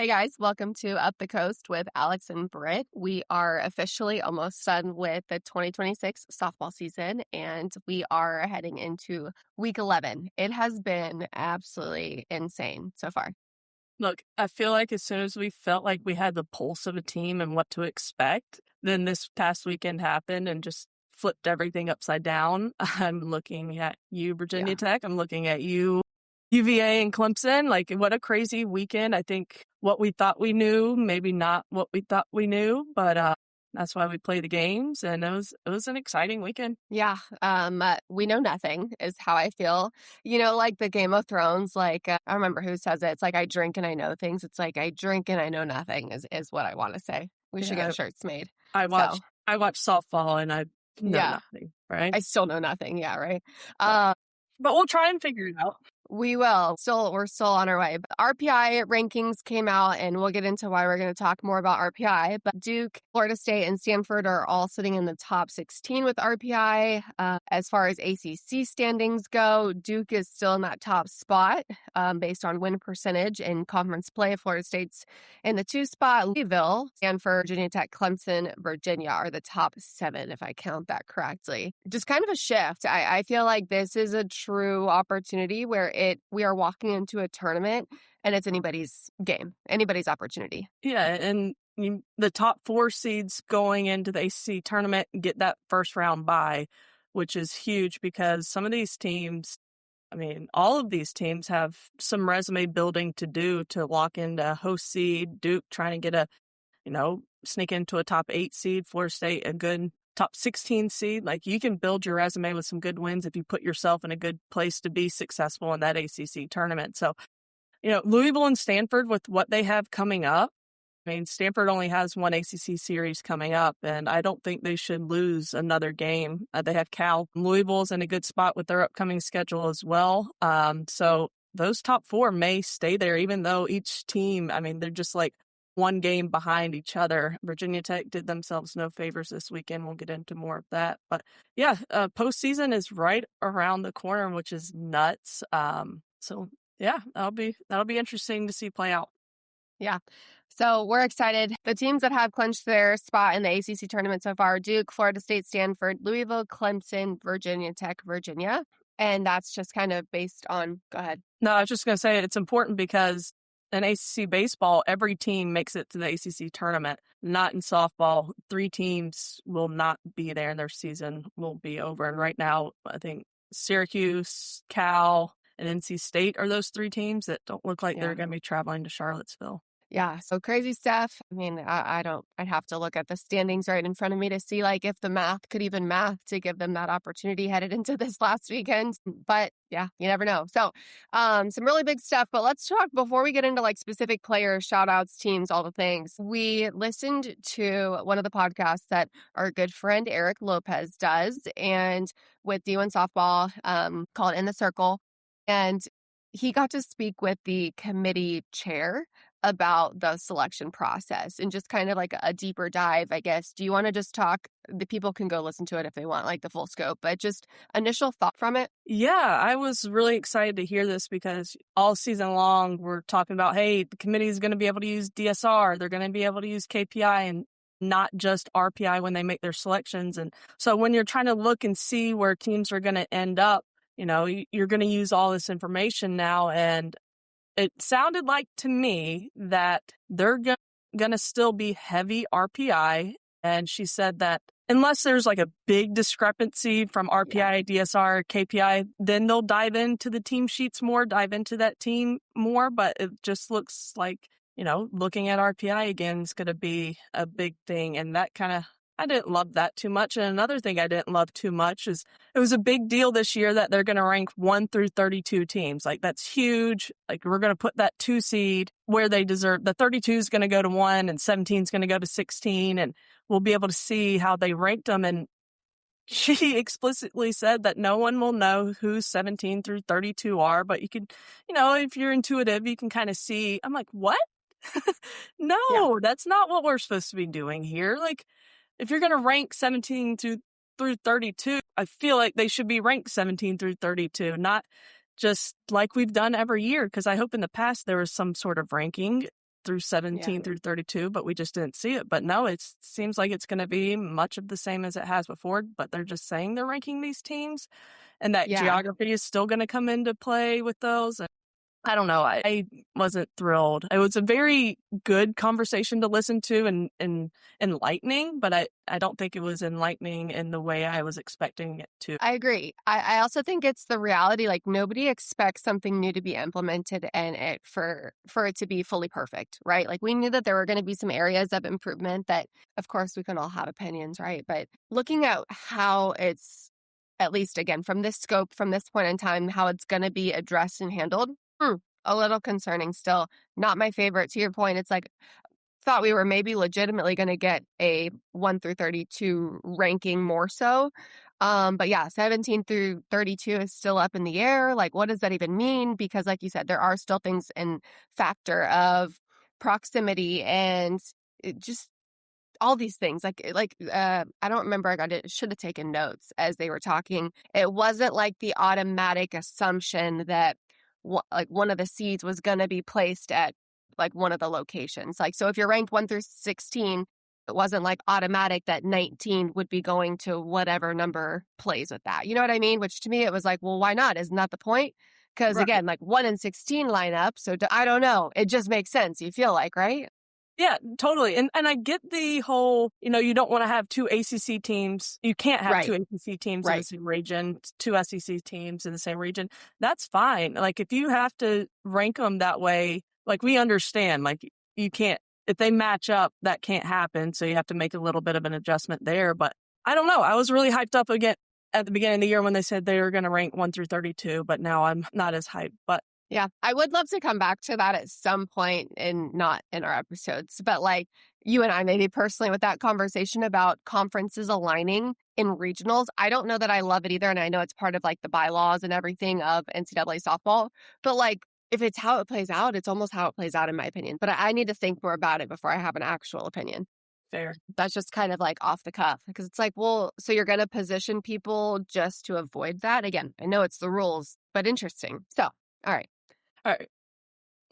Hey guys, welcome to Up the Coast with Alex and Britt. We are officially almost done with the 2026 softball season, and we are heading into week 11. It has been absolutely insane so far. Look, I feel like as soon as we felt like we had the pulse of a team and what to expect, then this past weekend happened and just flipped everything upside down. I'm looking at you, Virginia Tech. I'm looking at you, UVA and Clemson. Like, what a crazy weekend. I think what we thought we knew, maybe not what we thought we knew, but that's why we play the games, and it was an exciting weekend. Yeah, we know nothing is how I feel. Like the Game of Thrones, like I don't remember who says it. It's like I drink and I know things. It's like I drink and I know nothing is what I want to say. We should get shirts made. I watched softball and I know nothing, right? I still know nothing. Yeah, right. But we'll try and figure it out. We will. We're still on our way. But RPI rankings came out, and we'll get into why we're going to talk more about RPI. But Duke, Florida State, and Stanford are all sitting in the top 16 with RPI. As far as ACC standings go, Duke is still in that top spot based on win percentage and conference play. Florida State's in the 2 spot. Louisville, Stanford, Virginia Tech, Clemson, Virginia are the top 7, if I count that correctly. Just kind of a shift. I feel like this is a true opportunity where we are walking into a tournament and it's anybody's game, anybody's opportunity. Yeah, and the top 4 seeds going into the ACC tournament get that first round bye, which is huge because some of these teams, all of these teams have some resume building to do to lock into a host seed. Duke trying to get sneak into a top 8 seed, Florida State a good top 16 seed. Like, you can build your resume with some good wins if you put yourself in a good place to be successful in that ACC tournament. So, Louisville and Stanford with what they have coming up. Stanford only has one ACC series coming up, and I don't think they should lose another game. They have Cal. Louisville's in a good spot with their upcoming schedule as well. So those top 4 may stay there, even though each team, they're just like one game behind each other. Virginia Tech did themselves no favors this weekend. We'll get into more of that. But yeah, postseason is right around the corner, which is nuts. So yeah, that'll be interesting to see play out. Yeah. So we're excited. The teams that have clinched their spot in the ACC tournament so far: Duke, Florida State, Stanford, Louisville, Clemson, Virginia Tech, Virginia. And that's just kind of based on, go ahead. No, I was just going to say it's important because in ACC baseball, every team makes it to the ACC tournament. Not in softball. 3 teams will not be there and their season will be over. And right now, I think Syracuse, Cal, and NC State are those 3 teams that don't look like they're going to be traveling to Charlottesville. Yeah, so crazy stuff. I'd have to look at the standings right in front of me to see like if the math could even math to give them that opportunity headed into this last weekend. But yeah, you never know. So some really big stuff. But let's talk before we get into like specific players, shout outs, teams, all the things. We listened to one of the podcasts that our good friend Eric Lopez does, and with D1 softball, called In the Circle. And he got to speak with the committee chair about the selection process and just kind of like a deeper dive, I guess. Do you want to just talk? The people can go listen to it if they want, like the full scope, but just initial thought from it. Yeah, I was really excited to hear this because all season long we're talking about, hey, the committee is going to be able to use DSR. They're going to be able to use KPI and not just RPI when they make their selections. And so when you're trying to look and see where teams are going to end up, you're going to use all this information now. And it sounded like to me that they're going to still be heavy RPI. And she said that unless there's like a big discrepancy from RPI, DSR, KPI, then they'll dive into the team sheets more, dive into that team more. But it just looks like, looking at RPI again is going to be a big thing. And that I didn't love that too much. And another thing I didn't love too much is it was a big deal this year that they're going to rank 1 through 32 teams. Like, that's huge. Like, we're going to put that 2 seed where they deserve. The 32 is going to go to 1 and 17 is going to go to 16. And we'll be able to see how they ranked them. And she explicitly said that no one will know who 17 through 32 are. But you can, if you're intuitive, you can kind of see. I'm like, what? No, that's not what we're supposed to be doing here. Like, if you're going to rank 17 through 32, I feel like they should be ranked 17 through 32, not just like we've done every year. Because I hope in the past there was some sort of ranking. through 17 through 32, but we just didn't see it. But no, it seems like it's going to be much of the same as it has before, but they're just saying they're ranking these teams, and that geography is still going to come into play with those. I don't know. I wasn't thrilled. It was a very good conversation to listen to and enlightening, but I don't think it was enlightening in the way I was expecting it to. I agree. I also think it's the reality, like nobody expects something new to be implemented and it for it to be fully perfect, right? Like we knew that there were going to be some areas of improvement that, of course, we can all have opinions, right? But looking at how it's, at least again, from this scope, from this point in time, how it's going to be addressed and handled, a little concerning still. Not my favorite. To your point, it's like, thought we were maybe legitimately going to get a 1 through 32 ranking more so. But yeah, 17 through 32 is still up in the air. Like, what does that even mean? Because like you said, there are still things in factor of proximity and just all these things. I don't remember. I should have taken notes as they were talking. It wasn't like the automatic assumption that like one of the seeds was going to be placed at like one of the locations. Like, so if you're ranked 1 through 16, it wasn't like automatic that 19 would be going to whatever number plays with that. You know what I mean? Which to me, it was like, well, why not? Isn't that the point? Because again, like 1 and 16 line up. So I don't know. It just makes sense. You feel like, right? Yeah, totally. And I get the whole, you don't want to have 2 ACC teams. You can't have 2 ACC teams in the same region, 2 SEC teams in the same region. That's fine. Like if you have to rank them that way, like we understand, like you can't, if they match up, that can't happen. So you have to make a little bit of an adjustment there. But I don't know. I was really hyped up again at the beginning of the year when they said they were going to rank 1 through 32, but now I'm not as hyped. But yeah, I would love to come back to that at some point and not in our episodes, but like you and I, maybe personally with that conversation about conferences aligning in regionals. I don't know that I love it either. And I know it's part of like the bylaws and everything of NCAA softball, but like if it's how it plays out, it's almost how it plays out in my opinion. But I need to think more about it before I have an actual opinion. Fair. That's just kind of like off the cuff because it's like, well, so you're going to position people just to avoid that? Again, I know it's the rules, but interesting. So, all right.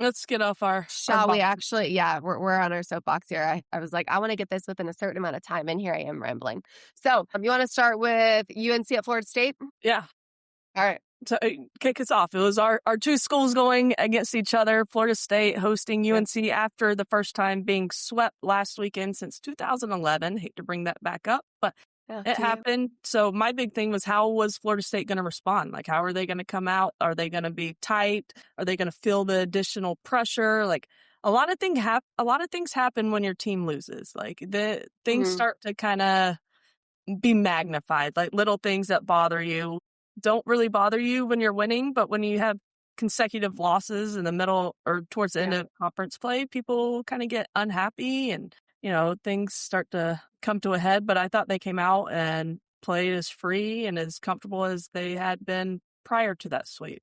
Let's get off our Shall we actually? Yeah, we're on our soapbox here. I was like, I want to get this within a certain amount of time, and here I am rambling. So you want to start with UNC at Florida State? Yeah. All right. So kick us off. It was our 2 schools going against each other. Florida State hosting UNC after the first time being swept last weekend since 2011. Hate to bring that back up, but it happened. So my big thing was, how was Florida State going to respond? Like, how are they going to come out? Are they going to be tight? Are they going to feel the additional pressure? Like, a lot of things happen when your team loses. Like, the things start to kind of be magnified. Like, little things that bother you don't really bother you when you're winning, but when you have consecutive losses in the middle or towards the end of conference play, people kind of get unhappy and things start to come to a head. But I thought they came out and played as free and as comfortable as they had been prior to that sweep.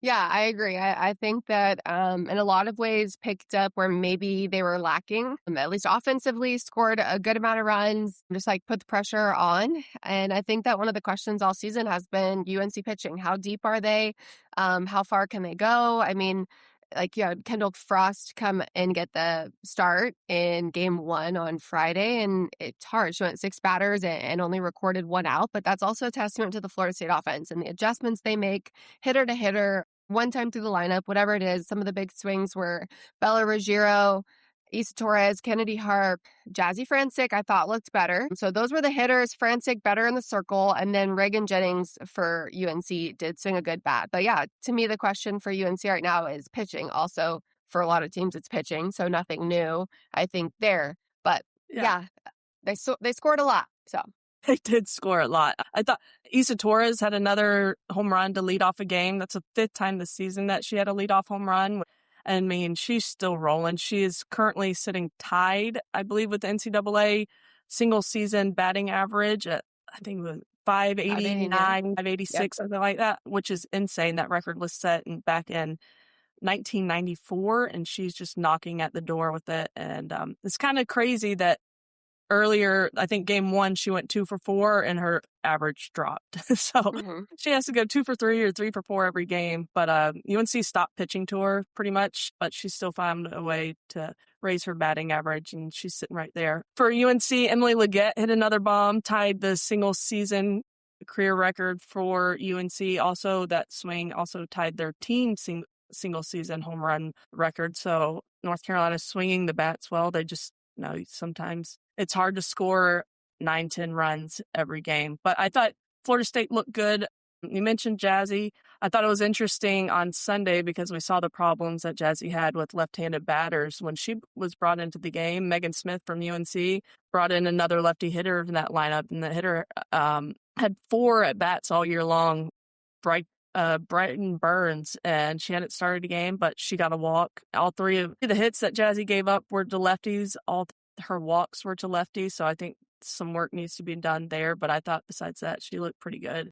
Yeah, I agree. I think that in a lot of ways picked up where maybe they were lacking, at least offensively, scored a good amount of runs, just like put the pressure on. And I think that one of the questions all season has been UNC pitching. How deep are they? How far can they go? I mean, like, Kendall Frost come and get the start in game 1 on Friday, and it's hard. She went 6 batters and only recorded 1 out, but that's also a testament to the Florida State offense and the adjustments they make hitter to hitter, one time through the lineup, whatever it is. Some of the big swings were Bella Ruggiero, Issa Torres, Kennedy Harp, Jazzy Francic, I thought looked better. So those were the hitters. Francic better in the circle. And then Reagan Jennings for UNC did swing a good bat. But yeah, to me, the question for UNC right now is pitching. Also, for a lot of teams, it's pitching. So nothing new, I think, there. But yeah they scored a lot. So they did score a lot. I thought Issa Torres had another home run to lead off a game. That's the 5th time this season that she had a leadoff home run. I mean, she's still rolling. She is currently sitting tied, I believe, with the NCAA single season batting average at, I think it was 589, 586, something like that, which is insane. That record was set back in 1994, and she's just knocking at the door with it. And it's kind of crazy that earlier, I think game 1, she went 2 for 4 and her average dropped. So she has to go 2 for 3 or 3 for 4 every game. But UNC stopped pitching to her pretty much, but she still found a way to raise her batting average, and she's sitting right there. For UNC, Emily Legette hit another bomb, tied the single season career record for UNC. Also, that swing also tied their team single season home run record. So North Carolina's swinging the bats well. They just sometimes it's hard to score 9-10 runs every game. But I thought Florida State looked good. You mentioned Jazzy. I thought it was interesting on Sunday because we saw the problems that Jazzy had with left-handed batters. When she was brought into the game, Megan Smith from UNC brought in another lefty hitter in that lineup, and the hitter had 4 at-bats all year long, Brighton Burns, and she hadn't started a game, but she got a walk. All 3 of the hits that Jazzy gave up were to lefties. All her walks were to lefties, so I think some work needs to be done there. But I thought besides that, she looked pretty good.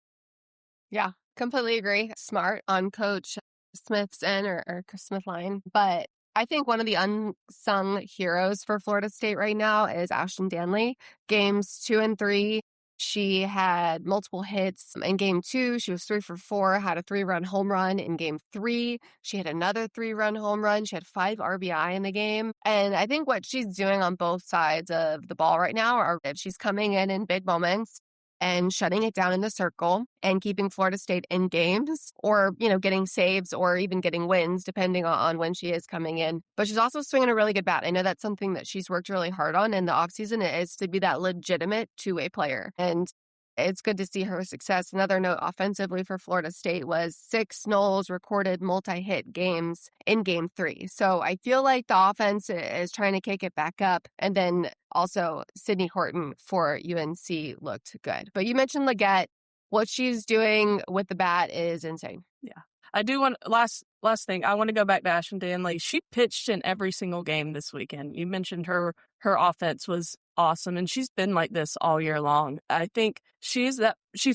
Yeah, completely agree. Smart on Coach Smith's end or Smith line. But I think one of the unsung heroes for Florida State right now is Ashton Danley. Games 2 and 3, she had multiple hits. In game 2, she was 3 for 4, had a 3-run home run. In game 3, she had another 3-run home run. She had 5 RBI in the game. And I think what she's doing on both sides of the ball right now are if she's coming in big moments and shutting it down in the circle and keeping Florida State in games or, getting saves or even getting wins depending on when she is coming in. But she's also swinging a really good bat. I know that's something that she's worked really hard on in the offseason is to be that legitimate two-way player. And it's good to see her success. Another note offensively for Florida State was 6 Knowles recorded multi-hit games in game 3. So I feel like the offense is trying to kick it back up. And then also Sydney Horton for UNC looked good. But you mentioned Legette. What she's doing with the bat is insane. Yeah. I do want last thing. I want to go back to Ashton Danley. She pitched in every single game this weekend. You mentioned her offense was awesome, and she's been like this all year long. I think she's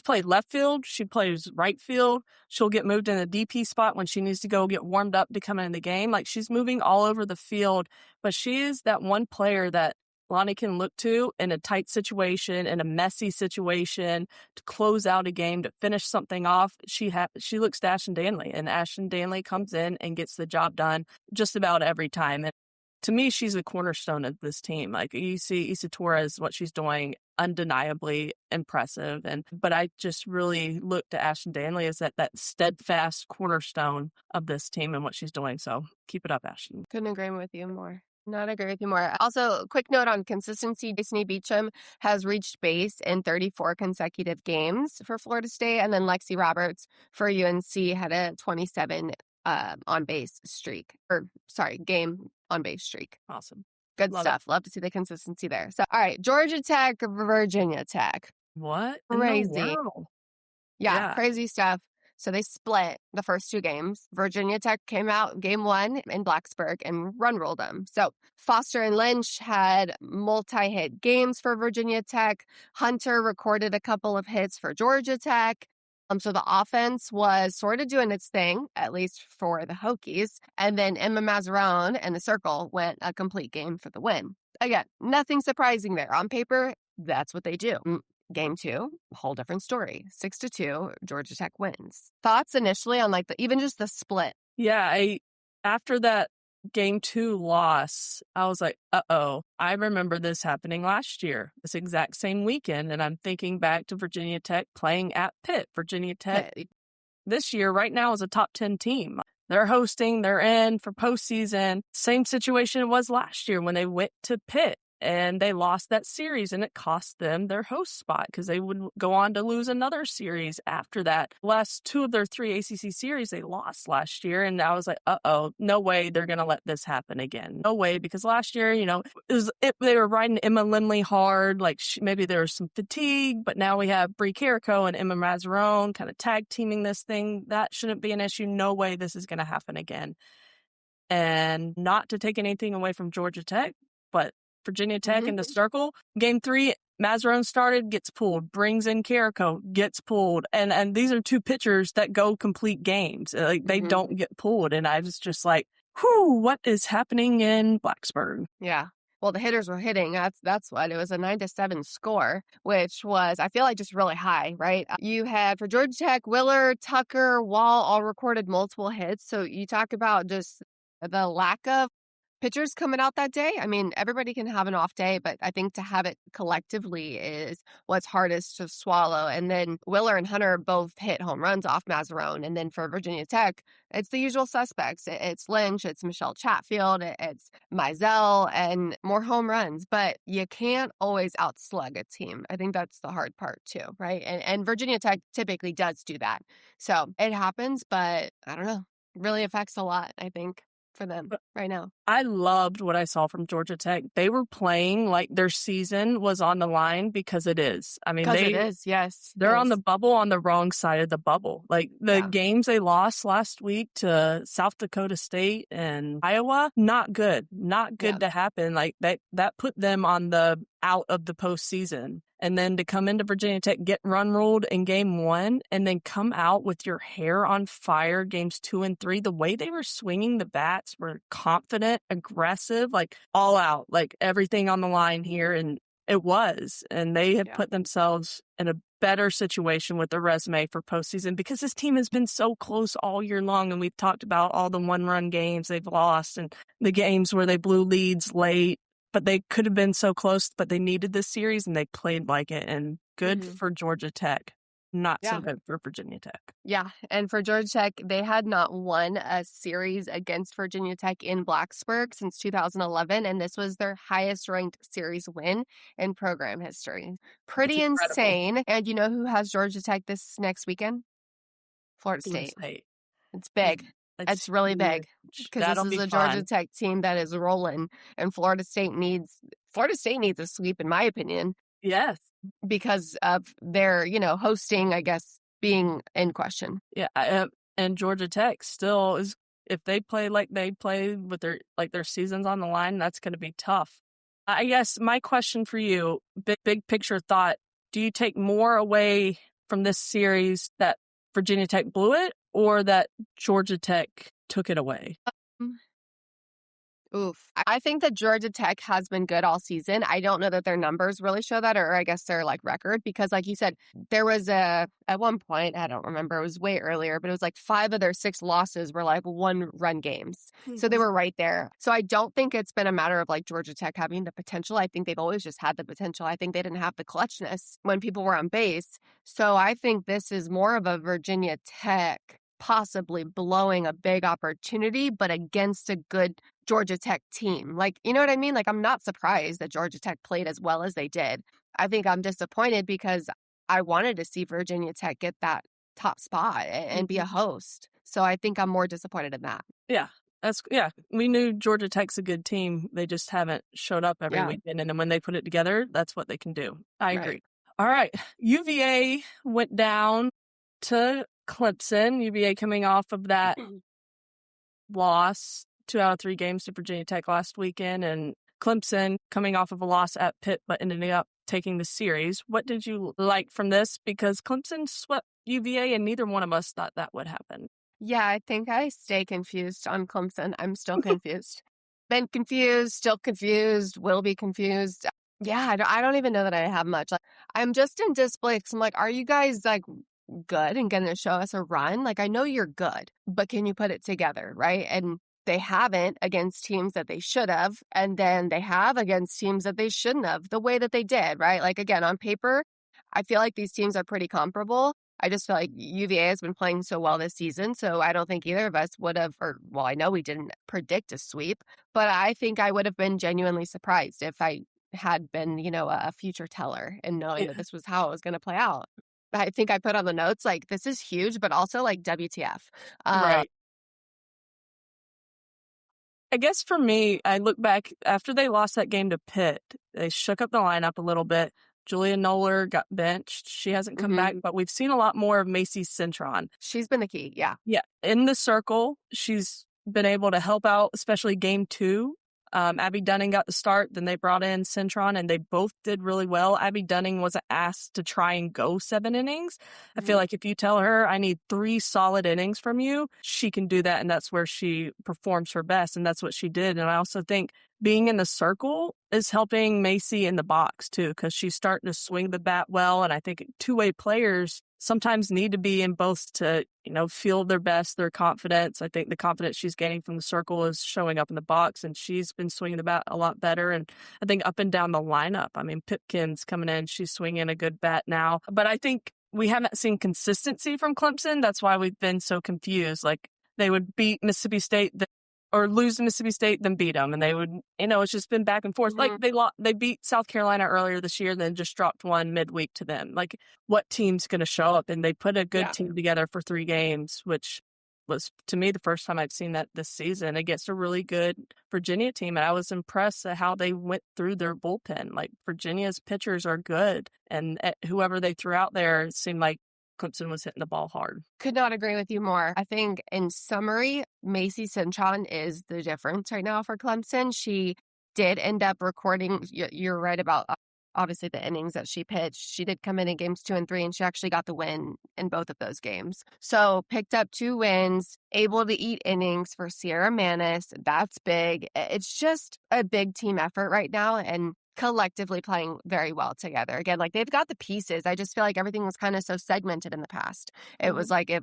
played left field. She plays right field. She'll get moved in the DP spot when she needs to go get warmed up to come in the game. Like she's moving all over the field, but she is that one player that Lonnie can look to in a tight situation, in a messy situation, to close out a game, to finish something off. She looks to Ashton Danley, and Ashton Danley comes in and gets the job done just about every time. And to me, she's a cornerstone of this team. Like you see Issa Torres, what she's doing, undeniably impressive. But I just really look to Ashton Danley as that steadfast cornerstone of this team and what she's doing. So keep it up, Ashton. Couldn't agree with you more. Not agree with you more. Also, quick note on consistency. Destiny Beecham has reached base in 34 consecutive games for Florida State. And then Lexi Roberts for UNC had a 27 on-base streak. Game on-base streak. Awesome. Good stuff. Love to see the consistency there. So, all right, Georgia Tech, Virginia Tech. What? Crazy. Yeah, crazy stuff. So they split the first 2 games. Virginia Tech came out game 1 in Blacksburg and run-rolled them. So Foster and Lynch had multi-hit games for Virginia Tech. Hunter recorded a couple of hits for Georgia Tech. So the offense was sort of doing its thing, at least for the Hokies. And then Emma Mazzarone and the Circle went a complete game for the win. Again, nothing surprising there. On paper, that's what they do. Game 2, a whole different story. 6-2, Georgia Tech wins. Thoughts initially on even just the split? Yeah, after that game 2 loss, I was like, uh-oh. I remember this happening last year, this exact same weekend, and I'm thinking back to Virginia Tech playing at Pitt. Virginia Tech this year, right now, is a top 10 team. They're hosting, they're in for postseason. Same situation it was last year when they went to Pitt. And they lost that series, and it cost them their host spot because they would go on to lose another series after that. Last 2 of their 3 ACC series they lost last year, and I was like, uh-oh, no way they're going to let this happen again. No way, because last year, they were riding Emma Limley hard. Like maybe there was some fatigue, but now we have Bree Carrico and Emma Mazzarone kind of tag teaming this thing. That shouldn't be an issue. No way this is going to happen again. And not to take anything away from Georgia Tech, but Virginia Tech in the Circle. Game 3, Mazzarone started, gets pulled, brings in Carrico, gets pulled. And these are 2 pitchers that go complete games. They don't get pulled. And I was just like, whew, what is happening in Blacksburg? Yeah. Well, the hitters were hitting. That's what. It was a 9-7 score, which was, I feel like, just really high, right? You had, for Georgia Tech, Willard, Tucker, Wall all recorded multiple hits. So you talk about just the lack of pitchers coming out that day. I mean, everybody can have an off day, but I think to have it collectively is what's hardest to swallow. And then Willer and Hunter both hit home runs off Mazzarone. And then for Virginia Tech, it's the usual suspects. It's Lynch, it's Michelle Chatfield, it's Mizell, and more home runs. But you can't always outslug a team. I think that's the hard part too, right? And Virginia Tech typically does do that. So it happens, but I don't know. It really affects a lot, I think, for them right now. I loved what I saw from Georgia Tech. They were playing like their season was on the line, because it is. I mean, it is, yes. They're on the bubble, on the wrong side of the bubble. Like the games they lost last week to South Dakota State and Iowa, not good. Not good to happen. Like that put them on the out of the postseason. And then to come into Virginia Tech, get run ruled in game 1, and then come out with your hair on fire games 2 and 3. The way they were swinging the bats were confident, aggressive, like all out, like everything on the line here. And it was. And they have put themselves in a better situation with their resume for postseason, because this team has been so close all year long. And we've talked about all the one-run games they've lost and the games where they blew leads late. But they could have been so close, but they needed this series, and they played like it. And good for Georgia Tech. Not so good for Virginia Tech. Yeah, and for Georgia Tech, they had not won a series against Virginia Tech in Blacksburg since 2011, and this was their highest-ranked series win in program history. Pretty insane. And you know who has Georgia Tech this next weekend? Florida State. It's big. It's really big, because this is a Georgia Tech team that is rolling, and Florida State needs a sweep, in my opinion. Yes. Because of their, hosting, I guess, being in question. Yeah. And Georgia Tech still is, if they play like they play with their seasons on the line, that's going to be tough. I guess my question for you, big picture thought, do you take more away from this series that Virginia Tech blew it, or that Georgia Tech took it away? I think that Georgia Tech has been good all season. I don't know that their numbers really show that, or I guess their record, because like you said, there was at one point, I don't remember, it was way earlier, but it was like 5 of their 6 losses were like 1-run games. So they were right there. So I don't think it's been a matter of Georgia Tech having the potential. I think they've always just had the potential. I think they didn't have the clutchness when people were on base. So I think this is more of a Virginia Tech possibly blowing a big opportunity, but against a good Georgia Tech team. You know what I mean? I'm not surprised that Georgia Tech played as well as they did. I think I'm disappointed because I wanted to see Virginia Tech get that top spot and be a host. So I think I'm more disappointed in that. Yeah. We knew Georgia Tech's a good team. They just haven't showed up every weekend. And then when they put it together, that's what they can do. I agree. All right. UVA went down to Clemson. UVA coming off of that loss, 2 out of 3 games to Virginia Tech last weekend, and Clemson coming off of a loss at Pitt, but ended up taking the series. What did you like from this? Because Clemson swept UVA, and neither one of us thought that would happen. Yeah, I think I stay confused on Clemson. I'm still confused. Been confused, still confused, will be confused. Yeah, I don't even know that I have much. I'm just in disbelief. I'm are you guys good and going to show us a run? I know you're good, but can you put it together, right? And they haven't against teams that they should have, and then they have against teams that they shouldn't have, the way that they did, right? Again, on paper, I feel like these teams are pretty comparable. I just feel like UVA has been playing so well this season, so I don't think either of us would have, I know we didn't predict a sweep, but I think I would have been genuinely surprised if I had been, a future teller and knowing that this was how it was going to play out. I think I put on the notes, this is huge, but also WTF. Right. I guess for me, I look back after they lost that game to Pitt, they shook up the lineup a little bit. Julia Noller got benched. She hasn't come back, but we've seen a lot more of Macy Cintron. She's been the key, yeah. Yeah. In the circle, she's been able to help out, especially game 2. Abby Dunning got the start, then they brought in Cintron, and they both did really well. Abby Dunning wasn't asked to try and go 7 innings. I feel like if you tell her, I need 3 solid innings from you, she can do that, and that's where she performs her best, and that's what she did. And I also think being in the circle is helping Macy in the box too, because she's starting to swing the bat well. And I think two-way players sometimes need to be in both to, feel their best, their confidence. I think the confidence she's gaining from the circle is showing up in the box, and she's been swinging the bat a lot better. And I think up and down the lineup, Pipkin's coming in, she's swinging a good bat now. But I think we haven't seen consistency from Clemson. That's why we've been so confused. Like, they would beat Mississippi State or lose to Mississippi State, then beat them. And they would, it's just been back and forth. Mm-hmm. Like, they beat South Carolina earlier this year, then just dropped one midweek to them. Like, what team's going to show up? And they put a good team together for 3 games, which was, to me, the first time I've seen that this season against a really good Virginia team. And I was impressed at how they went through their bullpen. Like, Virginia's pitchers are good. And whoever they threw out there, it seemed like Clemson was hitting the ball hard. Could not agree with you more. I think, in summary, Macy Cintron is the difference right now for Clemson. She did end up recording. You're right about obviously the innings that she pitched. She did come in games 2 and 3, and she actually got the win in both of those games. So picked up 2 wins, able to eat innings for Sierra Manis. That's big. It's just a big team effort right now, and collectively playing very well together. Again, like, they've got the pieces. I just feel like everything was kind of so segmented in the past. It was like, if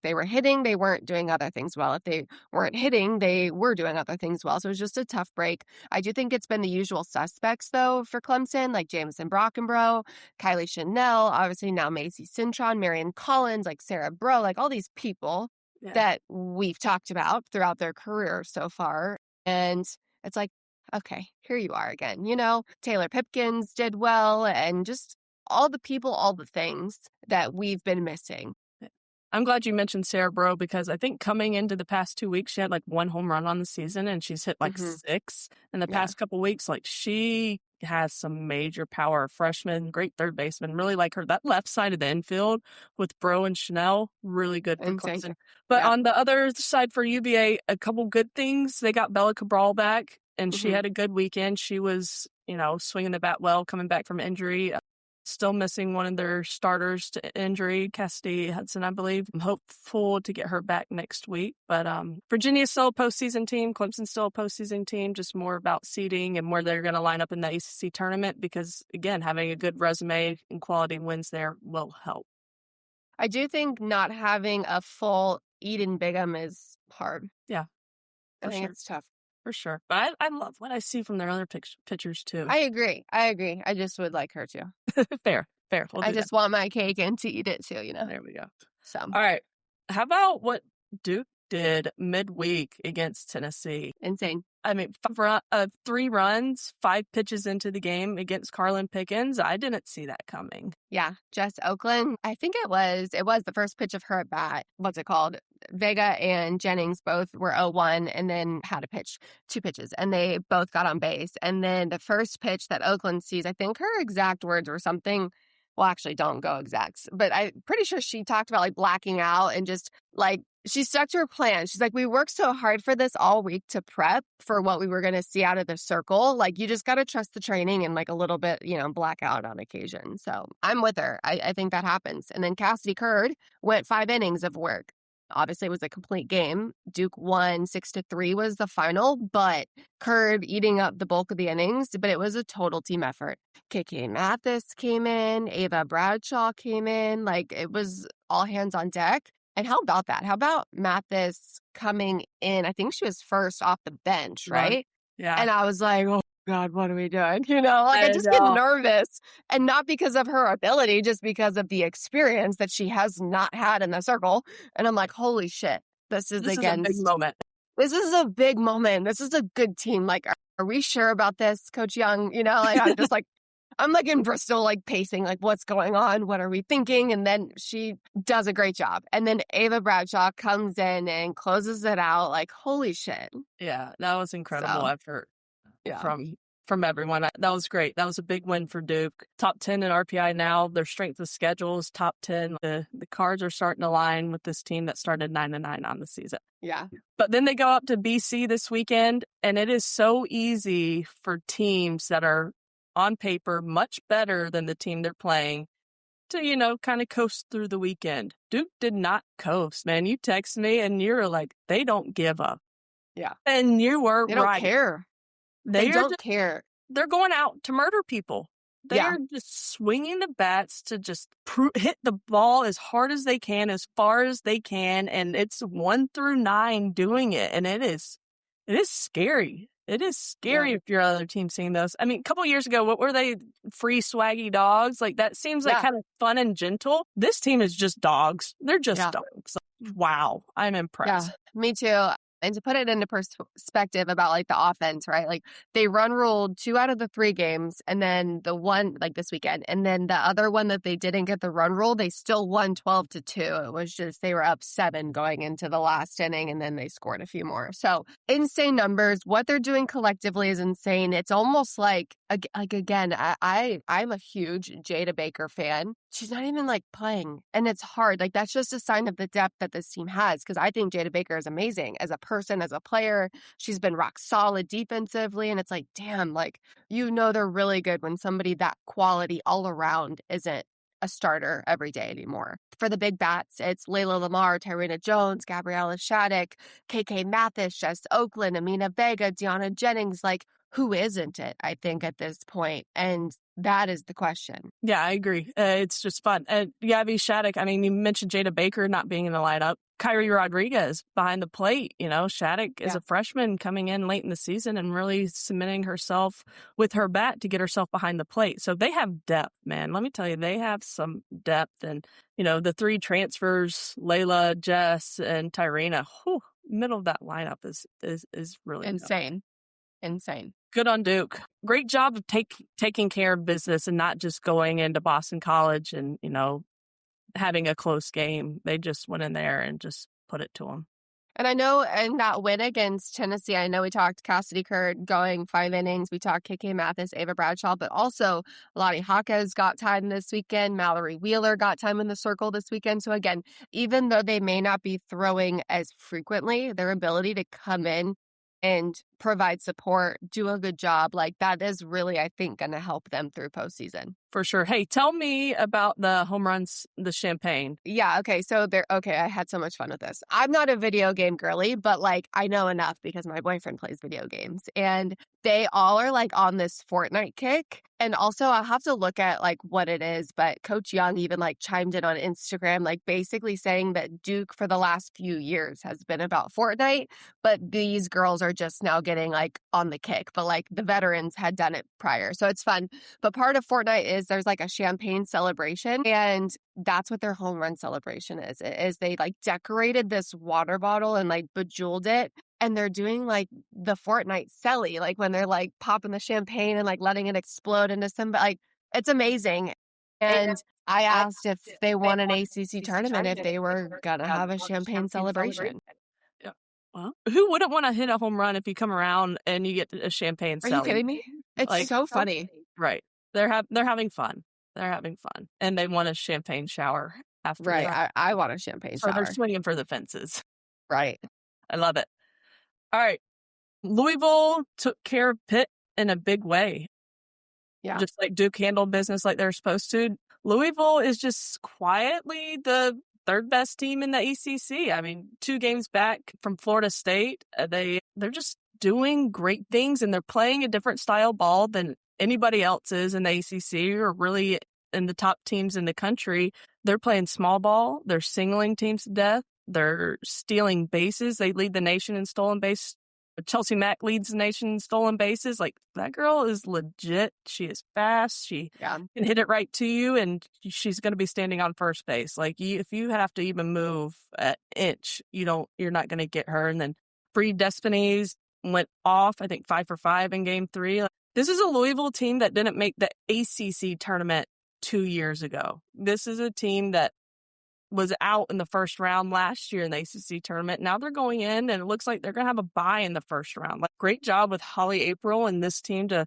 they were hitting, they weren't doing other things well. If they weren't hitting, they were doing other things well. So it was just a tough break. I do think it's been the usual suspects, though, for Clemson, like Jamison Brockenbrough, Kylie Chanel, obviously now Macy Cintron, Marion Collins, like Sarah Bro, like all these people that we've talked about throughout their career so far. And it's like, okay, here you are again. Taylor Pipkins did well, and just all the people, all the things that we've been missing. I'm glad you mentioned Sarah Bro, because I think coming into the past 2 weeks, she had like 1 home run on the season, and she's hit like 6 in the past couple weeks. Like, she has some major power. Freshman, great third baseman. Really like her. That left side of the infield with Bro and Chanel, really good for Clemson. But on the other side for UVA, a couple good things. They got Bella Cabral back, and she had a good weekend. She was, swinging the bat well, coming back from injury. Still missing one of their starters to injury, Cassidy Hudson, I believe. I'm hopeful to get her back next week. But Virginia's still a postseason team. Clemson's still a postseason team, just more about seeding and where they're going to line up in the ACC tournament, because, again, having a good resume and quality wins there will help. I do think not having a full Eden Bigham is hard. Yeah. I think it's tough. For sure. But I love what I see from their other pitchers, too. I agree. I just would like her to. Fair. We'll I just want my cake and to eat it, too, There we go. So. All right. How about what Duke did midweek against Tennessee? Insane. 3 runs, 5 pitches into the game against Carlin Pickens. I didn't see that coming. Yeah, Jess Oakland. I think it was the first pitch of her at bat. What's it called? Vega and Jennings both were 0-1 and then had to pitch 2 pitches, and they both got on base. And then the first pitch that Oakland sees, I think her exact words were something. Well, actually, don't go exacts, but I'm pretty sure she talked about like blacking out and just like she stuck to her plan. She's like, we worked so hard for this all week to prep for what we were going to see out of the circle. Like, you just got to trust the training and like a little bit, black out on occasion. So I'm with her. I think that happens. And then Cassidy Curd went 5 innings of work. Obviously, it was a complete game. Duke won 6-3 was the final, but Curd eating up the bulk of the innings, but it was a total team effort. KK Mathis came in, Ava Bradshaw came in, like it was all hands on deck. And how about that? How about Mathis coming in? I think she was first off the bench, right? Yeah. And I was like, oh God, what are we doing? I just get nervous, and not because of her ability, just because of the experience that she has not had in the circle. And I'm like, holy shit, this is a big moment. This is a big moment. This is a good team. Like, are we sure about this, Coach Young? I'm just like, I'm like in Bristol, like pacing, like what's going on? What are we thinking? And then she does a great job. And then Ava Bradshaw comes in and closes it out. Like, holy shit. Yeah, that was incredible effort. Yeah. From everyone. That was great. That was a big win for Duke. Top 10 in RPI now. Their strength of schedule is top 10. The cards are starting to line with this team that started 9-9 on the season. Yeah. But then they go up to BC this weekend, and it is so easy for teams that are on paper much better than the team they're playing to, kind of coast through the weekend. Duke did not coast, man. You text me and you're like, they don't give up. Yeah. And you were right. They don't care. They They are don't just, care. they're going out to murder people. They Yeah. are just swinging the bats to just hit the ball as hard as they can, as far as they can, and it's 1 through 9 doing it, and it is scary. It is scary if your other team seeing those. I mean, a couple of years ago, what were they? Free swaggy dogs? Like, that seems like kind of fun and gentle. This team is just dogs. They're just dogs. Wow, I'm impressed. Yeah, me too. And to put it into perspective about like the offense, right? Like they run ruled 2 out of the 3 games, and then the one like this weekend, and then the other one that they didn't get the run rule, they still won 12-2. It was just they were up 7 going into the last inning, and then they scored a few more. So insane numbers. What they're doing collectively is insane. It's almost like again, I'm a huge Jada Baker fan. She's not even like playing, and it's hard. Like that's just a sign of the depth that this team has, because I think Jada Baker is amazing as a person, as a player. She's been rock solid defensively, and it's like, damn, like they're really good when somebody that quality all around isn't a starter every day anymore. For the big bats, it's Layla Lamar, Tyrena Jones, Gabriella Shattuck, KK Mathis, Jess Oakland, Amina Vega, Deanna Jennings. Like, who isn't it, I think, at this point? And that is the question. Yeah, I agree. It's just fun. Gabby Shattuck, I mean, you mentioned Jada Baker not being in the lineup. Kyrie Rodriguez behind the plate. Shattuck is a freshman coming in late in the season and really cementing herself with her bat to get herself behind the plate. So they have depth, man. Let me tell you, they have some depth. And, the 3 transfers, Layla, Jess, and Tyrena, middle of that lineup is really insane. Insane. Good on Duke. Great job of taking care of business and not just going into Boston College and, having a close game. They just went in there and just put it to them. And I know in that win against Tennessee, I know we talked Cassidy Kurt going 5 innings. We talked KK Mathis, Ava Bradshaw, but also Lottie Hawkes got time this weekend. Mallory Wheeler got time in the circle this weekend. So again, even though they may not be throwing as frequently, their ability to come in and provide support, do a good job, like that is really, I think, going to help them through postseason. For sure. Hey, tell me about the home runs, the champagne. Yeah, okay. So I had so much fun with this. I'm not a video game girly, but like I know enough because my boyfriend plays video games, and they all are like on this Fortnite kick. And also I'll have to look at like what it is, but Coach Young even like chimed in on Instagram, like basically saying that Duke for the last few years has been about Fortnite, but these girls are just now getting like on the kick, but like the veterans had done it prior. So it's fun. But part of Fortnite is there's like a champagne celebration, and that's what their home run celebration is they like decorated this water bottle and like bejeweled it. And they're doing like the Fortnite celly, like when they're like popping the champagne and like letting it explode into some, like it's amazing. And I asked if they won an ACC tournament, if they were going to have a champagne celebration. Yeah. Well, who wouldn't want to hit a home run if you come around and you get a champagne celly? Are you kidding me? It's like, so funny. Right. They're having fun. They're having fun. And they want a champagne shower after. Right. I want a champagne shower. So they're swinging for the fences. Right. I love it. All right. Louisville took care of Pitt in a big way. Yeah. Just like Duke handled business like they're supposed to. Louisville is just quietly the 3rd best team in the ACC. I mean, 2 games back from Florida State. They're just doing great things, and they're playing a different style ball than anybody else is in the ACC or really in the top teams in the country. They're playing small ball. They're singling teams to death. They're stealing bases. They lead the nation in stolen base. Chelsea Mack leads the nation in stolen bases. Like, that girl is legit. She is fast. She can hit it right to you, and she's going to be standing on first base. Like, if you have to even move an inch, you're not going to get her. And then Free Destinies went off, I think 5 for 5 in game 3. Like, this is a Louisville team that didn't make the ACC tournament 2 years ago. This is a team that was out in the first round last year in the ACC tournament. Now they're going in, and it looks like they're going to have a bye in the first round. Like, great job with Holly April and this team to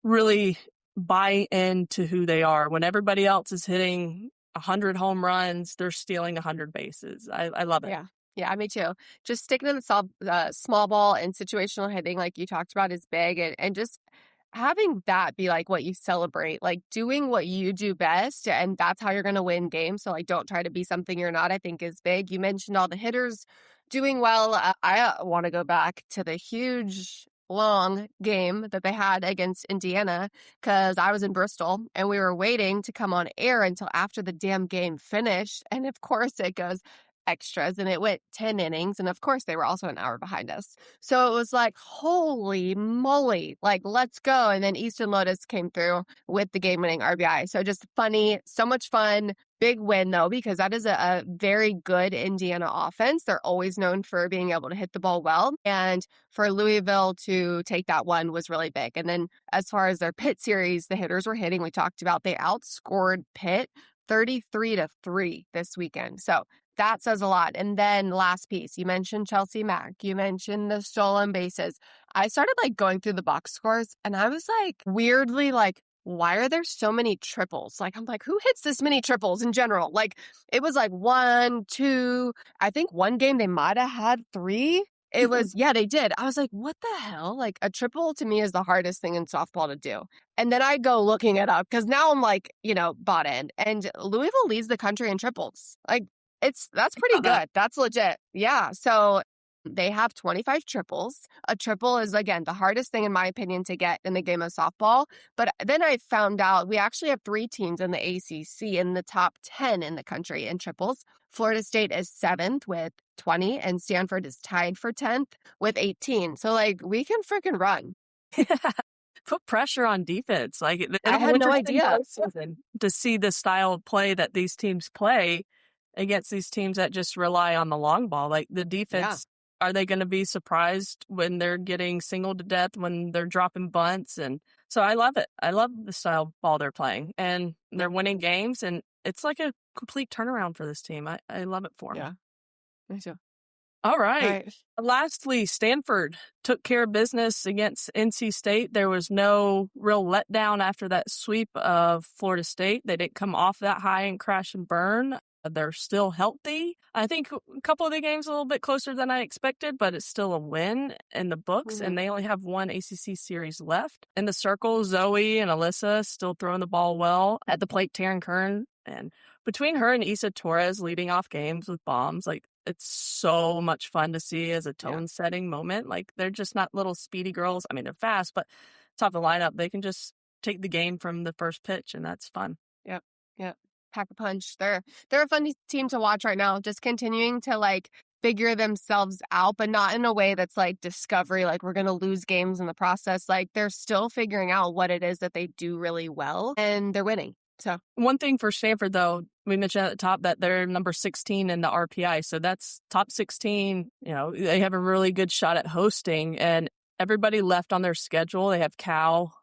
really buy into who they are. When everybody else is hitting 100 home runs, they're stealing 100 bases. I love it. Yeah, me too. Just sticking in the small ball and situational hitting, like you talked about, is big, and just having that be like what you celebrate, like doing what you do best, and that's how you're going to win games. So like, don't try to be something you're not, I think is big. You mentioned all the hitters doing well. I want to go back to the huge long game that they had against Indiana because I was in Bristol and we were waiting to come on air until after the damn game finished. And of course, it goes extras and it went 10 innings. And of course, they were also an hour behind us. So it was like, holy moly, like, let's go. And then Easton Lotus came through with the game winning RBI. So just funny, so much fun. Big win, though, because that is a very good Indiana offense. They're always known for being able to hit the ball well. And for Louisville to take that one was really big. And then as far as their Pitt series, the hitters were hitting, we talked about, they outscored Pitt 33-3 this weekend. So that says a lot. And then last piece, you mentioned Chelsea Mack. You mentioned the stolen bases. I started like going through the box scores and I was like weirdly like, why are there so many triples? Like, I'm like, who hits this many triples in general? Like, it was like 1, 2, I think one game they might have had 3. It was, yeah, they did. I was like, what the hell? Like, a triple to me is the hardest thing in softball to do. And then I go looking it up because now I'm like, bought in. And Louisville leads the country in triples. Like, that's pretty good. That's legit. Yeah. So they have 25 triples. A triple is, again, the hardest thing, in my opinion, to get in the game of softball. But then I found out we actually have 3 teams in the ACC in the top 10 in the country in triples. Florida State is 7th with 20, and Stanford is tied for 10th with 18. So, like, we can freaking run. Put pressure on defense. Like, I had no idea to see the style of play that these teams play against these teams that just rely on the long ball. Like, the defense, are they going to be surprised when they're getting singled to death, when they're dropping bunts? And so I love it. I love the style of ball they're playing, and they're winning games, and it's like a complete turnaround for this team. I love it for them. Yeah, me too. All right. Lastly, Stanford took care of business against NC State. There was no real letdown after that sweep of Florida State. They didn't come off that high and crash and burn. They're still healthy. I think a couple of the games a little bit closer than I expected, but it's still a win in the books, and they only have one ACC series left. In the circle, Zoe and Alyssa still throwing the ball well. At the plate, Taryn Kern. And between her and Issa Torres leading off games with bombs, like, it's so much fun to see as a tone-setting moment. Like, they're just not little speedy girls. I mean, they're fast, but top of the lineup, they can just take the game from the first pitch, and that's fun. Yep. Pack a punch. They're a fun team to watch right now, just continuing to like figure themselves out, but not in a way that's like discovery, like we're going to lose games in the process. Like, they're still figuring out what it is that they do really well, and they're winning. So one thing for Stanford, though, we mentioned at the top that they're number 16 in the RPI. So that's top 16. They have a really good shot at hosting, and everybody left on their schedule. They have Cal,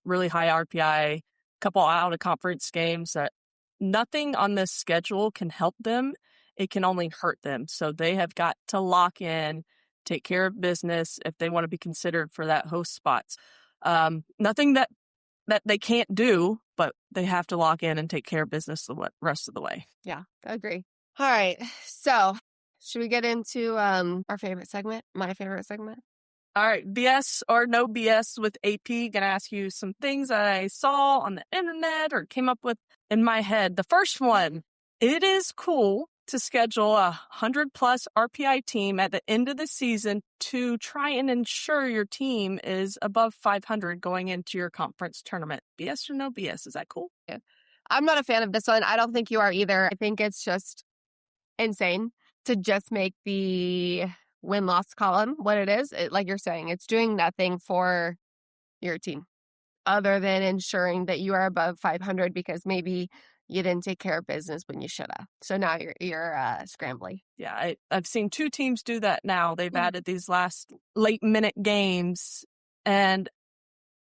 really high RPI, couple out of conference games that nothing on this schedule can help them. It can only hurt them. So they have got to lock in, take care of business if they want to be considered for that host spots. Nothing that they can't do, but they have to lock in and take care of business the rest of the way. Yeah, I agree. All right. So should we get into our favorite segment, my favorite segment? All right, BS or no BS with AP. Gonna ask you some things I saw on the internet or came up with in my head. The first one, it is cool to schedule a 100-plus RPI team at the end of the season to try and ensure your team is above 500 going into your conference tournament. BS or no BS? Is that cool? Yeah. I'm not a fan of this one. I don't think you are either. I think it's just insane to just make the win-loss column what it is. Like you're saying, it's doing nothing for your team other than ensuring that you are above 500 because maybe you didn't take care of business when you should have. So now you're scrambling. Yeah, I've seen 2 teams do that now. They've added these last late-minute games. And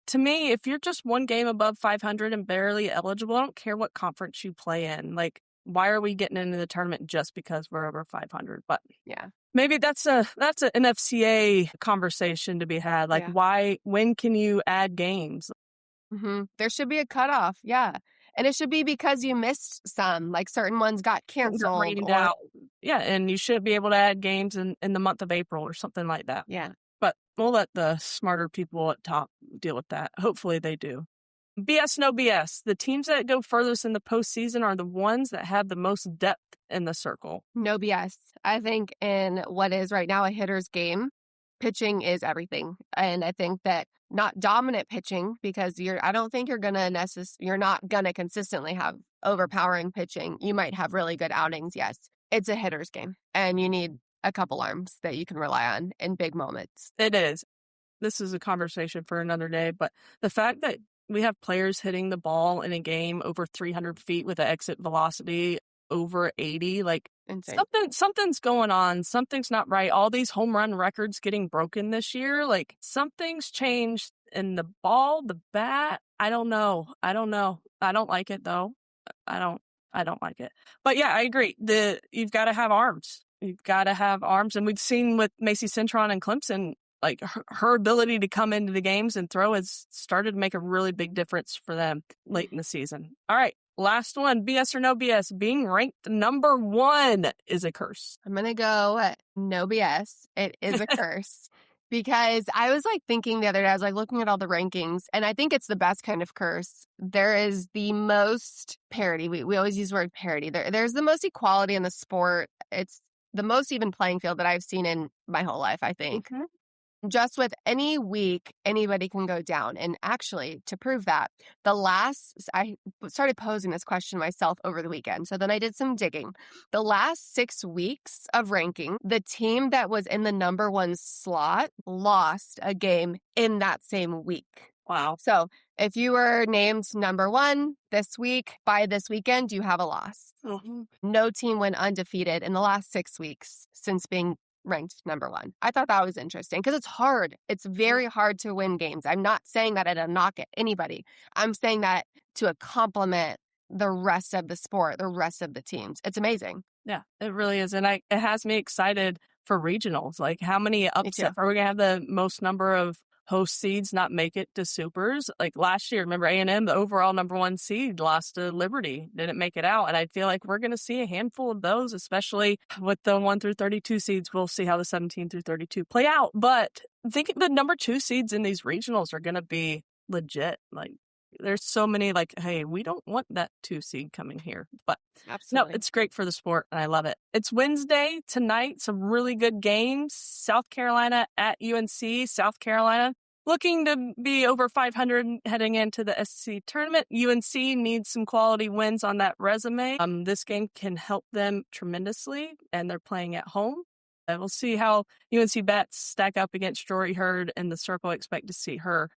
to me, if you're just one game above 500 and barely eligible, I don't care what conference you play in. Like, why are we getting into the tournament just because we're over 500? But yeah, maybe that's an NFCA conversation to be had. Like, when can you add games? There should be a cutoff. Yeah. And it should be because you missed some, like certain ones got canceled. Out. Yeah, and you should be able to add games in the month of April or something like that. Yeah. But we'll let the smarter people at top deal with that. Hopefully they do. BS, no BS. The teams that go furthest in the postseason are the ones that have the most depth in the circle. No BS. I think in what is right now a hitter's game, pitching is everything. And I think that not dominant pitching, because I don't think you're not gonna consistently have overpowering pitching. You might have really good outings, yes. It's a hitter's game, and you need a couple arms that you can rely on in big moments. It is. This is a conversation for another day, but the fact that we have players hitting the ball in a game over 300 feet with an exit velocity over 80, like Insane. something's going on. Something's not right. All these home run records getting broken this year, like something's changed in the ball, the bat. I don't know. I don't like it though. I don't like it. But yeah, I agree. You've got to have arms. You've got to have arms. And we've seen with Macy Cintron and Clemson, like her ability to come into the games and throw has started to make a really big difference for them late in the season. All right. Last one, BS or no BS. Being ranked number 1 is a curse. I'm going to go no BS. It is a curse. Because I was like thinking the other day, I was like looking at all the rankings, and I think it's the best kind of curse. There is the most parity. We always use the word parity. There's the most equality in the sport. It's the most even playing field that I've seen in my whole life, I think. Mm-hmm. Just with any week, anybody can go down. And actually, to prove that, I started posing this question myself over the weekend. So then I did some digging. The last 6 weeks of ranking, the team that was in the number 1 slot lost a game in that same week. Wow. So if you were named number 1 this week, by this weekend, you have a loss. Mm-hmm. No team went undefeated in the last 6 weeks since being ranked number 1. I thought that was interesting because it's hard. It's very hard to win games. I'm not saying that at a knock at anybody. I'm saying that to a compliment the rest of the sport, the rest of the teams. It's amazing. Yeah, it really is. And it has me excited for regionals. Like how many upsets are we going to have? The most number of host seeds not make it to supers. Like last year, remember A&M, the overall number 1 seed lost to Liberty, didn't make it out. And I feel like we're going to see a handful of those, especially with the 1 through 32 seeds. We'll see how the 17 through 32 play out. But I think the number 2 seeds in these regionals are going to be legit. Like there's so many like, hey, we don't want that 2 seed coming here. But absolutely. No, it's great for the sport and I love it. It's Wednesday tonight. Some really good games. South Carolina at UNC. South Carolina looking to be over 500 heading into the SEC tournament. UNC needs some quality wins on that resume. This game can help them tremendously, and they're playing at home. We'll see how UNC bats stack up against Jory Hurd in the circle. I expect to see her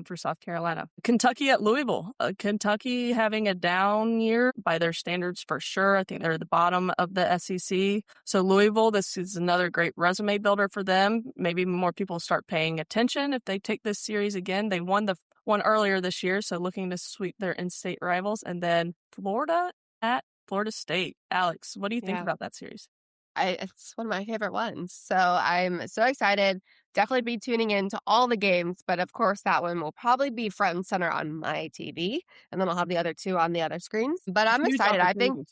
for South Carolina. Kentucky at Louisville. Kentucky having a down year by their standards for sure. I think they're at the bottom of the SEC. So Louisville, this is another great resume builder for them. Maybe more people start paying attention if they take this series again. They won the one earlier this year, so looking to sweep their in-state rivals. And then Florida at Florida State. Alex, what do you think about that series? It's one of my favorite ones. So I'm so excited. Definitely be tuning in to all the games. But of course, that one will probably be front and center on my TV. And then I'll have the other 2 on the other screens. But I'm excited. I think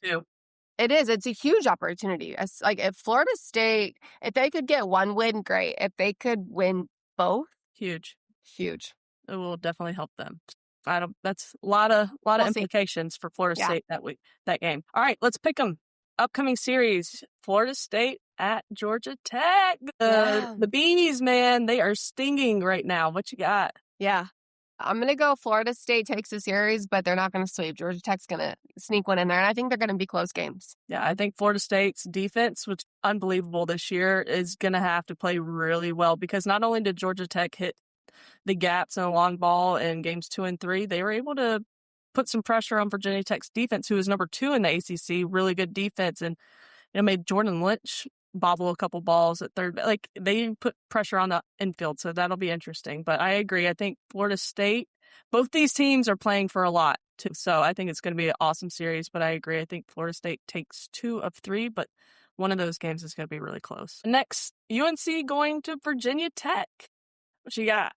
it is. It's a huge opportunity. It's like if Florida State, if they could get 1 win, great. If they could win both, huge. It will definitely help them. That's a lot of implications for Florida State that game. All right, let's pick them. Upcoming series, Florida State at Georgia Tech. The Bees, man, they are stinging right now. What you got? Yeah. I'm going to go Florida State takes the series, but they're not going to sweep. Georgia Tech's going to sneak one in there, and I think they're going to be close games. Yeah, I think Florida State's defense, which is unbelievable this year, is going to have to play really well because not only did Georgia Tech hit the gaps in a long ball in games 2 and 3, they were able to put some pressure on Virginia Tech's defense, who is number 2 in the ACC, really good defense, and made Jordan Lynch bobble a couple balls at third. Like they put pressure on the infield, so that'll be interesting. But I agree. I think Florida State, both these teams are playing for a lot too, so I think it's going to be an awesome series. But I agree. I think Florida State takes 2 of 3, but one of those games is going to be really close. Next, UNC going to Virginia Tech. What you got?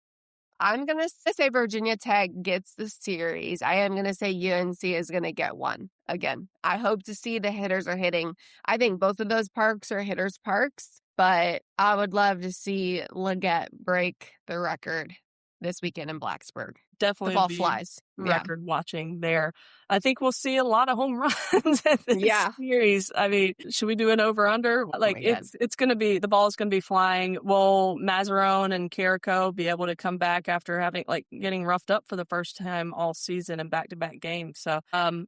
I'm going to say Virginia Tech gets the series. I am going to say UNC is going to get 1 again. I hope to see the hitters are hitting. I think both of those parks are hitters' parks, but I would love to see Legette break the record this weekend in Blacksburg. definitely ball be flies. record watching there. I think we'll see a lot of home runs in this series. I mean, should we do an over under? Like it's going to be, the ball is going to be flying. Will Mazzarone and Carrico be able to come back after getting roughed up for the first time all season in back-to-back games? So, do you want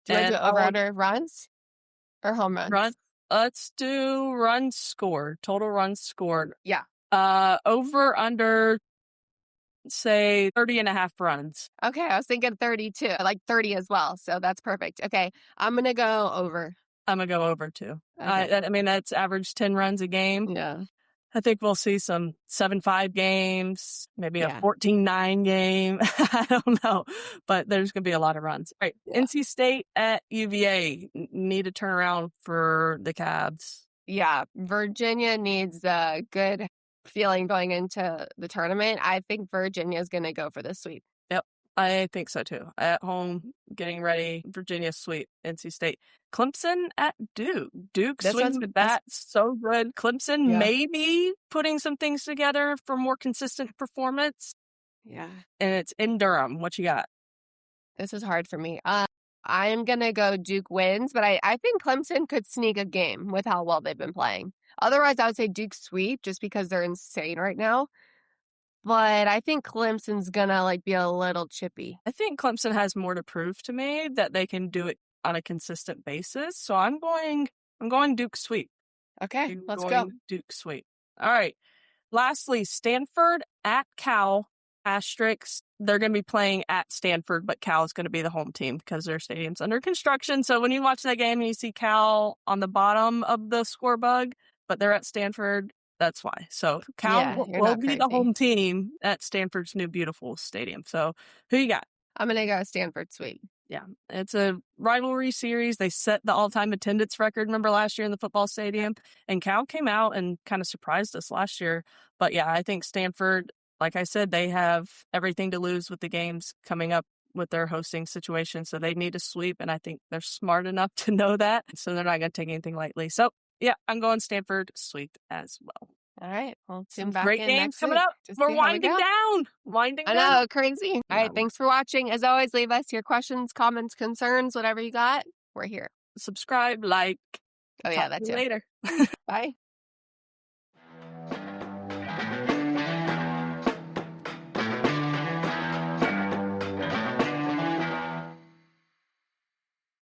to do over under runs or home runs? Let's do runs scored, total runs scored. Yeah. Over under, say 30.5 runs. Okay, I was thinking 32. I like 30 as well, so that's perfect. Okay, I'm gonna go over. I'm gonna go over too. Okay. I mean, that's average 10 runs a game. Yeah. I think we'll see some 7-5 games, maybe a 14-9 game. I don't know, but there's going to be a lot of runs. All right, NC State at UVA. Need a turnaround for the Cavs. Yeah, Virginia needs a good feeling going into the tournament. I think Virginia is going to go for the sweep. Yep, I think so too. At home, getting ready, Virginia sweep, NC State. Clemson at Duke. Duke swinging the bat so good. Clemson maybe putting some things together for more consistent performance. Yeah. And it's in Durham. What you got? This is hard for me. I'm going to go Duke wins, but I think Clemson could sneak a game with how well they've been playing. Otherwise, I would say Duke sweep just because they're insane right now. But I think Clemson's going to be a little chippy. I think Clemson has more to prove to me that they can do it on a consistent basis. So I'm going Duke sweep. Okay, let's go. Duke sweep. All right. Lastly, Stanford at Cal. Asterisks. They're going to be playing at Stanford, but Cal is going to be the home team because their stadium's under construction. So when you watch that game and you see Cal on the bottom of the score bug, but they're at Stanford, that's why. So Cal will be the home team at Stanford's new beautiful stadium. So who you got? I'm going to go Stanford sweep. Yeah, it's a rivalry series. They set the all-time attendance record, remember, last year in the football stadium. And Cal came out and kind of surprised us last year. But yeah, I think Stanford, like I said, they have everything to lose with the games coming up with their hosting situation. So they need a sweep, and I think they're smart enough to know that. So they're not going to take anything lightly. So yeah, I'm going Stanford sweep as well. All right. Well, tune back great in games next coming week. up. We're winding down. I know, crazy. All right. Thanks for watching. As always, leave us your questions, comments, concerns, whatever you got. We're here. Subscribe, like. Oh, yeah, that's it. Later. Bye.